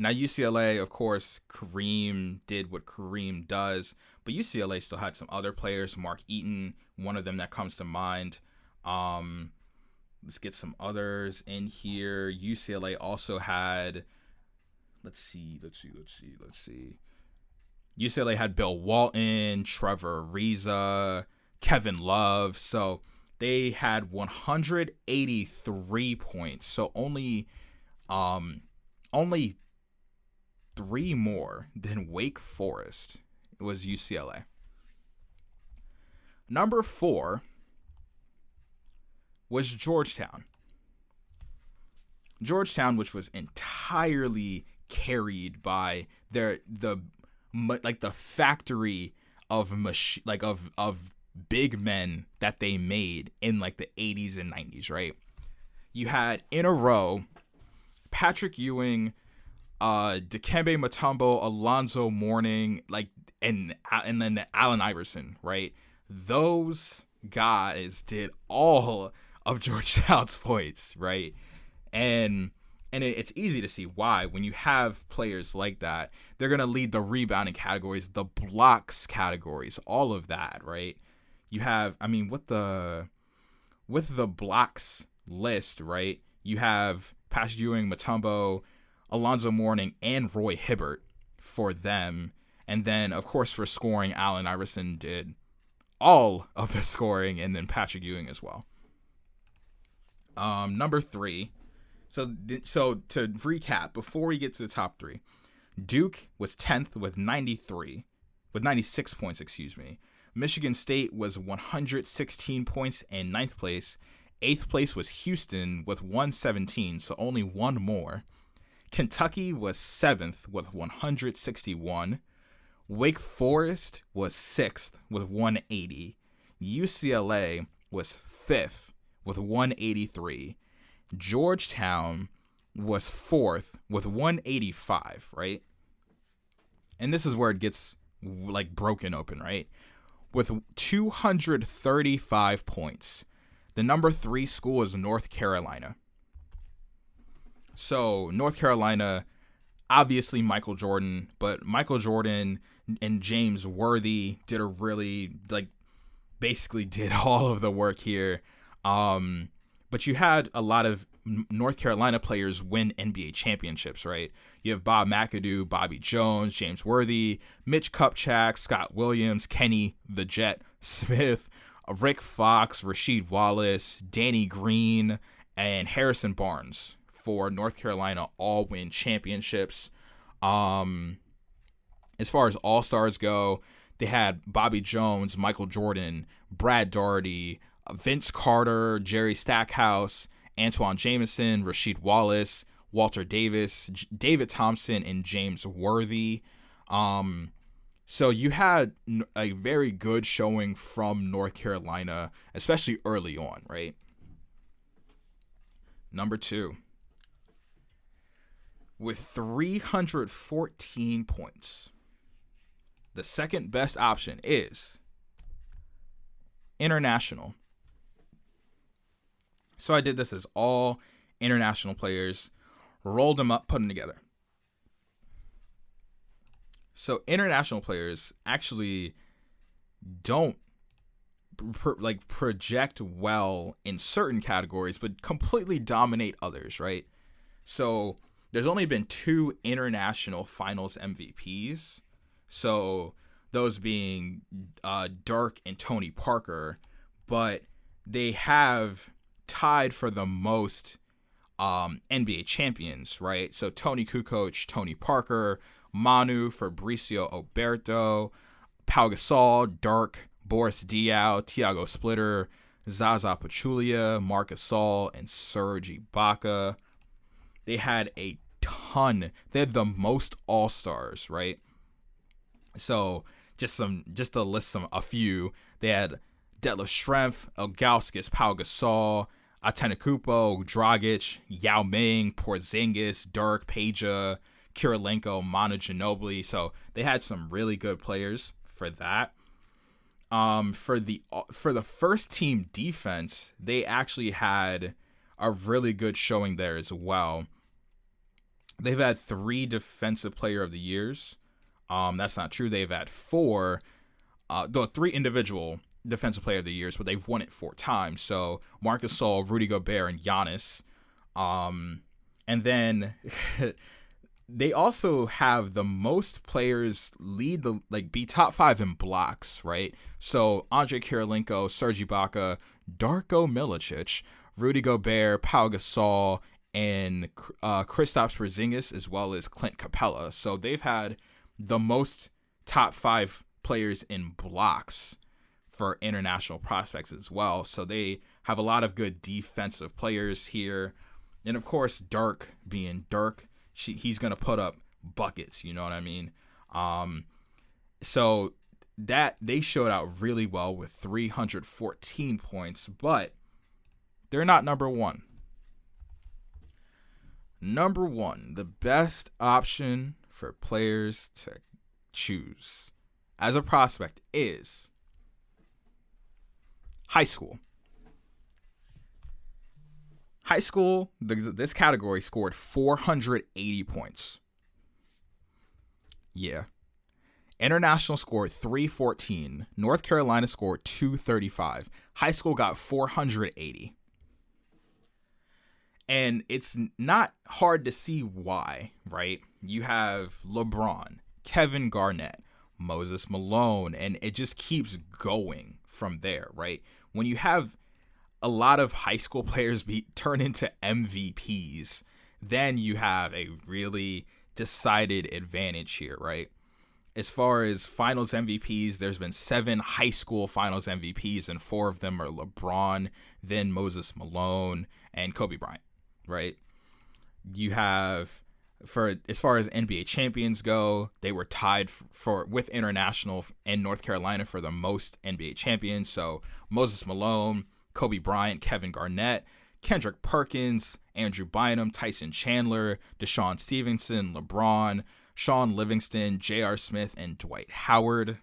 Now, UCLA, of course, Kareem did what Kareem does, but UCLA still had some other players. Mark Eaton, one of them that comes to mind. Let's get some others in here. UCLA also had, let's see. UCLA had Bill Walton, Trevor Ariza, Kevin Love. So they had 183 points. So only 3 more than Wake Forest. It was UCLA. Number 4 was Georgetown. Georgetown, which was entirely carried by the factory of big men that they made in like the 80s and 90s, right? You had in a row Patrick Ewing, Dikembe Mutombo, Alonzo Mourning, and then Allen Iverson, right? Those guys did all of Georgetown's points, right? And it's easy to see why. When you have players like that, they're going to lead the rebounding categories, the blocks categories, all of that, right? You have, with the blocks list, right? You have Patrick Ewing, Mutombo, Alonzo Mourning, and Roy Hibbert for them. And then, of course, for scoring, Allen Iverson did all of the scoring, and then Patrick Ewing as well. Number 3. So to recap, before we get to the top 3, Duke was 10th with 96 points, Michigan State was 116 points in 9th place. 8th place was Houston with 117, so only one more. Kentucky was 7th with 161. Wake Forest was 6th with 180. UCLA was 5th with 183. Georgetown was 4th with 185, right? And this is where it gets broken open, right? With 235 points. The number 3 school is North Carolina. So North Carolina, obviously Michael Jordan, but Michael Jordan and James Worthy did basically did all of the work here. But you had a lot of North Carolina players win NBA championships, right? You have Bob McAdoo, Bobby Jones, James Worthy, Mitch Kupchak, Scott Williams, Kenny the Jet Smith, Rick Fox, Rasheed Wallace, Danny Green, and Harrison Barnes for North Carolina all win championships. As far as all-stars go, they had Bobby Jones, Michael Jordan, Brad Daugherty, Vince Carter, Jerry Stackhouse, Antoine Jameson, Rasheed Wallace, Walter Davis, David Thompson, and James Worthy. So you had a very good showing from North Carolina, especially early on, right? Number 2. With 314 points, the second best option is international. So I did this as all international players, rolled them up, put them together. So international players actually don't project well in certain categories, but completely dominate others, right? So there's only been 2 international finals MVPs. So those being Dirk and Tony Parker, but they have tied for the most NBA champions, right? So Tony Kukoc, Tony Parker, Manu, Fabrizio Oberto, Pau Gasol, Dirk, Boris Diaw, Thiago Splitter, Zaza Pachulia, Marc Gasol, and Serge Ibaka. They had a ton. They had the most All-Stars, right? So just to list a few, they had Detlef Schrempf, Ilgauskas, Pau Gasol, Antetokounmpo, Dragic, Yao Ming, Porzingis, Dirk, Peja, Kirilenko, Manu Ginobili. So they had some really good players for that. For the first team defense, they actually had a really good showing there as well. They've had 3 defensive player of the years. That's not true. They've had 4, 3 individual defensive player of the years, but they've won it 4 times. So Marc Gasol, Rudy Gobert, and Giannis. And then they also have the most players be top 5 in blocks, right? So Andre Kirilenko, Serge Ibaka, Darko Milicic, Rudy Gobert, Pau Gasol, and Kristaps Porzingis, as well as Clint Capella. So they've had the most top 5 players in blocks for international prospects as well. So they have a lot of good defensive players here. And of course, Dirk being Dirk, he's going to put up buckets, you know what I mean? So that they showed out really well with 314 points, but they're not number 1. Number 1, the best option for players to choose as a prospect is high school. High school, this category scored 480 points. Yeah. International scored 314. North Carolina scored 235. High school got 480. And it's not hard to see why, right? You have LeBron, Kevin Garnett, Moses Malone, and it just keeps going from there, right? When you have a lot of high school players turn into MVPs, then you have a really decided advantage here, right? As far as finals MVPs, there's been 7 high school finals MVPs, and 4 of them are LeBron, then Moses Malone, and Kobe Bryant, right? You have, as far as NBA champions go, they were tied with international and North Carolina for the most NBA champions. So Moses Malone, Kobe Bryant, Kevin Garnett, Kendrick Perkins, Andrew Bynum, Tyson Chandler, Deshaun Stevenson, LeBron, Sean Livingston, J.R. Smith, and Dwight Howard.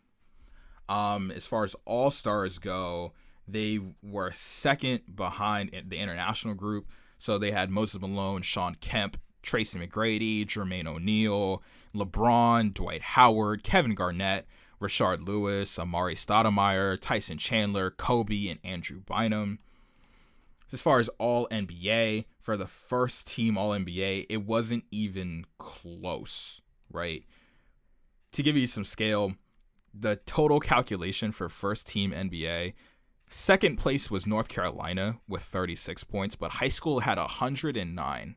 As far as all-stars go, they were second behind the international group. So they had Moses Malone, Sean Kemp, Tracy McGrady, Jermaine O'Neal, LeBron, Dwight Howard, Kevin Garnett, Rashard Lewis, Amari Stoudemire, Tyson Chandler, Kobe, and Andrew Bynum. As far as All-NBA, for the first team All-NBA, it wasn't even close, right? To give you some scale, the total calculation for first team NBA, second place was North Carolina with 36 points, but high school had 109.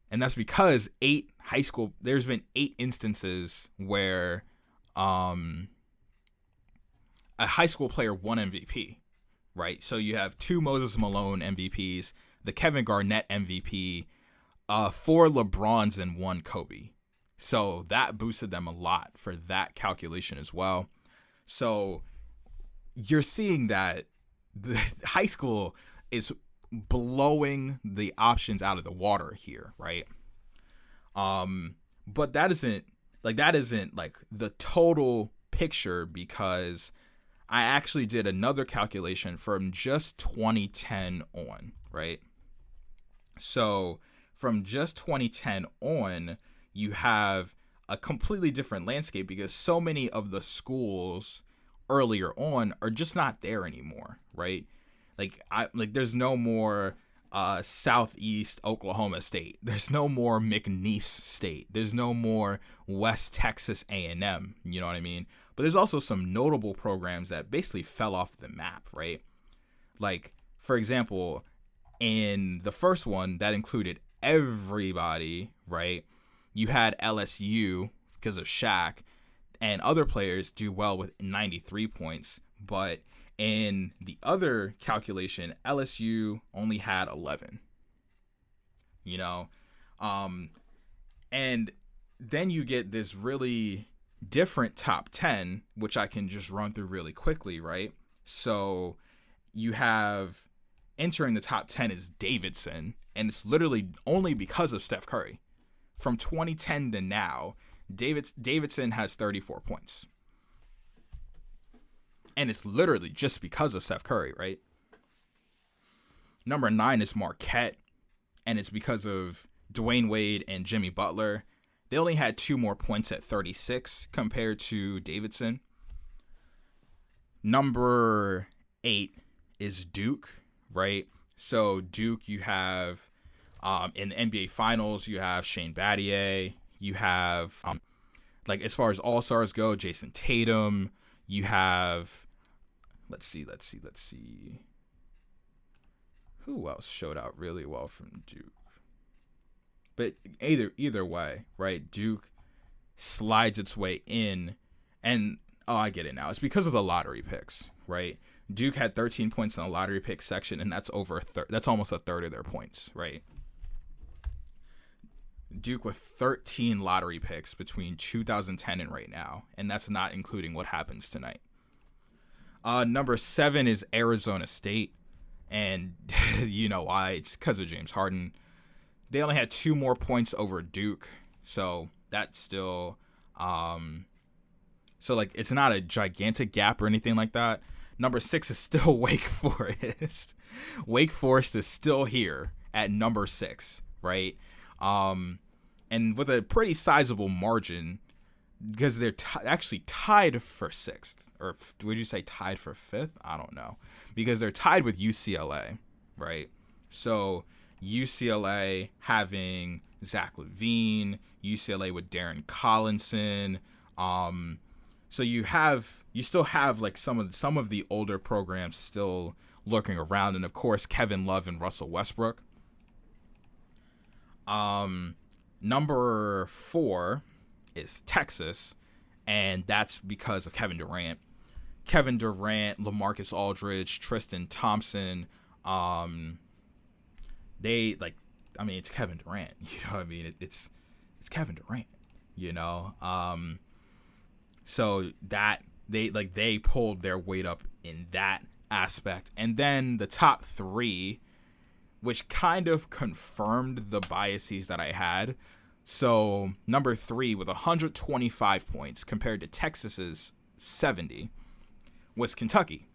And that's because there's been 8 instances where a high school player won MVP, right? So you have 2 Moses Malone MVPs, the Kevin Garnett MVP, 4 LeBrons and 1 Kobe. So that boosted them a lot for that calculation as well. So you're seeing that the high school is blowing the options out of the water here, right? But that isn't like the total picture, because I actually did another calculation from just 2010 on, right? So from just 2010 on, you have a completely different landscape, because so many of the schools earlier on are just not there anymore, right? Like there's no more Southeast Oklahoma State. There's no more McNeese State. There's no more West Texas A&M. You know what I mean? But there's also some notable programs that basically fell off the map, right? Like, for example, in the first one that included everybody, right? You had LSU because of Shaq, and other players do well with 93 points, but in the other calculation, LSU only had 11. You know, and then you get this really different top 10, which I can just run through really quickly, right? So you have, entering the top 10 is Davidson, and it's literally only because of Steph Curry. From 2010 to now, Davidson has 34 points. And it's literally just because of Steph Curry, right? Number 9 is Marquette, and it's because of Dwayne Wade and Jimmy Butler. They only had 2 more points at 36 compared to Davidson. Number 8 is Duke, right? So Duke, you have in the NBA Finals, you have Shane Battier. You have, like, as far as All-Stars go, Jason Tatum. You have, let's see. Who else showed out really well from Duke? But either way, right? Duke slides its way in, and I get it now. It's because of the lottery picks, right? Duke had 13 points in the lottery pick section, and that's that's almost a third of their points, right? Duke with 13 lottery picks between 2010 and right now, and that's not including what happens tonight. Number 7 is Arizona State, and you know why? It's because of James Harden. They only had 2 more points over Duke, so that's still, so like it's not a gigantic gap or anything like that. Number 6 is still Wake Forest. Wake Forest is still here at number 6, right? And with a pretty sizable margin, because they're actually tied for 6th, or would you say tied for 5th? I don't know, because they're tied with UCLA, right? So UCLA having Zach LaVine, UCLA with Darren Collinson. So you still have like some of the older programs still lurking around, and of course Kevin Love and Russell Westbrook. Number 4 is Texas, and that's because of Kevin Durant. Kevin Durant, LaMarcus Aldridge, Tristan Thompson. It's Kevin Durant. You know what I mean? It's Kevin Durant. You know. So that they pulled their weight up in that aspect, and then the top 3, which kind of confirmed the biases that I had. So number 3 with 125 points compared to Texas's 70 was Kentucky.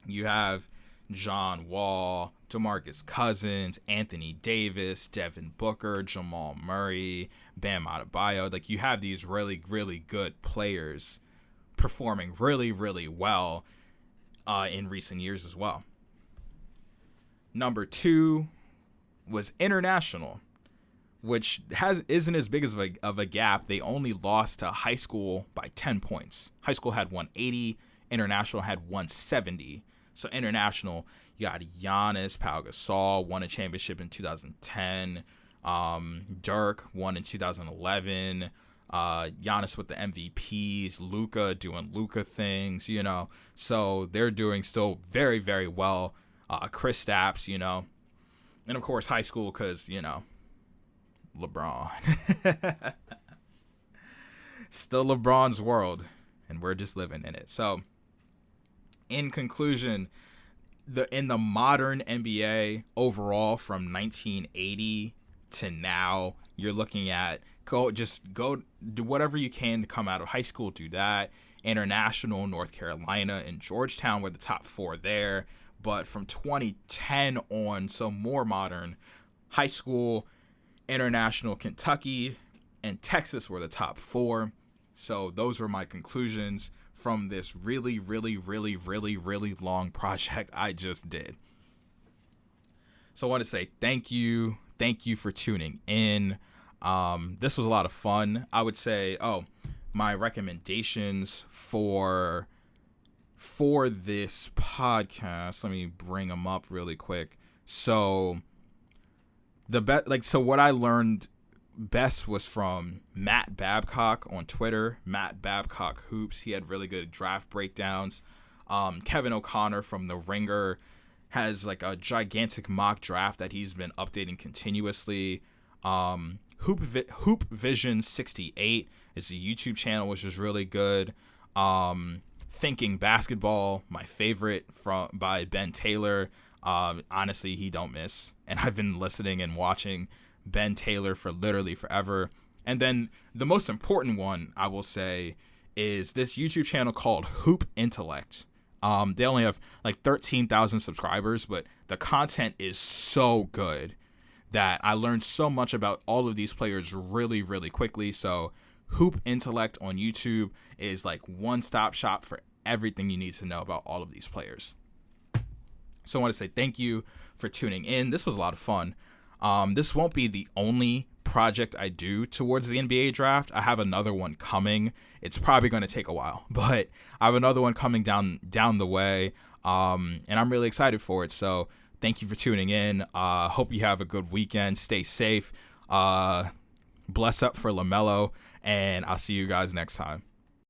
You have John Wall, DeMarcus Cousins, Anthony Davis, Devin Booker, Jamal Murray, Bam Adebayo. Like, you have these really, really good players performing really, really well in recent years as well. Number 2 was International, which isn't as big of a gap. They only lost to High School by 10 points. High School had 180, International had 170. So International, you got Giannis, Pau Gasol, won a championship in 2010. Dirk won in 2011. Giannis with the MVPs, Luka doing Luka things, you know. So they're doing still very, very well. Chris Stapps, you know. And of course High School, because, you know, LeBron. Still LeBron's world, and we're just living in it. So, in conclusion, in the modern NBA overall from 1980 to now, you're looking at go do whatever you can to come out of high school, do that. International, North Carolina and Georgetown were the top 4 there. But from 2010 on, so more modern, high school, international, Kentucky, and Texas were the top 4. So those were my conclusions from this really, really, really, really, really long project I just did. So I want to say thank you. Thank you for tuning in. This was a lot of fun. I would say, my recommendations for this podcast, let me bring them up really quick. So what I learned best was from Matt Babcock on Twitter, Matt Babcock Hoops. He had really good draft breakdowns. Kevin O'Connor from The Ringer has like a gigantic mock draft that he's been updating continuously. Hoop Vision 68 is a YouTube channel, which is really good. Thinking Basketball, my favorite, by Ben Taylor. Honestly, he don't miss, and I've been listening and watching Ben Taylor for literally forever. And then the most important one, I will say, is this YouTube channel called Hoop Intellect. They only have like 13,000 subscribers, but the content is so good that I learned so much about all of these players really, really quickly. So Hoop Intellect on YouTube is like one-stop shop for everything you need to know about all of these players. So I want to say thank you for tuning in. This was a lot of fun. This won't be the only project I do towards the NBA draft. I have another one coming. It's probably going to take a while, but I have another one coming down the way, and I'm really excited for it. So thank you for tuning in. Hope you have a good weekend. Stay safe. Bless up for LaMelo, and I'll see you guys next time.